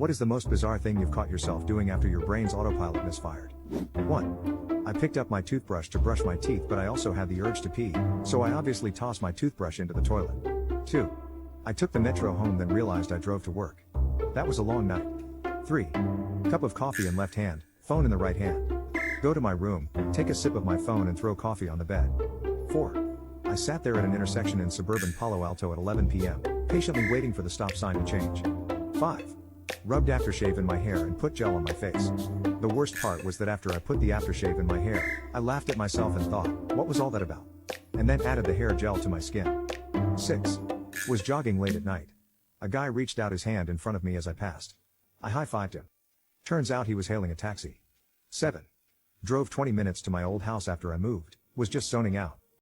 What is the most bizarre thing you've caught yourself doing after your brain's autopilot misfired? 1. I picked up my toothbrush to brush my teeth, but I also had the urge to pee, so I obviously tossed my toothbrush into the toilet. 2. I took the metro home, then realized I drove to work. That was a long night. 3. Cup of coffee in left hand, phone in the right hand. Go to my room, take a sip of my phone and throw coffee on the bed. 4. I sat there at an intersection in suburban Palo Alto at 11 p.m., patiently waiting for the stop sign to change. 5. Rubbed aftershave in my hair and put gel on my face. The worst part was that after I put the aftershave in my hair, I laughed at myself and thought, what was all that about? And then added the hair gel to my skin. 6. Was jogging late at night. A guy reached out his hand in front of me as I passed. I high-fived him. Turns out he was hailing a taxi. 7. Drove 20 minutes to my old house after I moved, was just zoning out.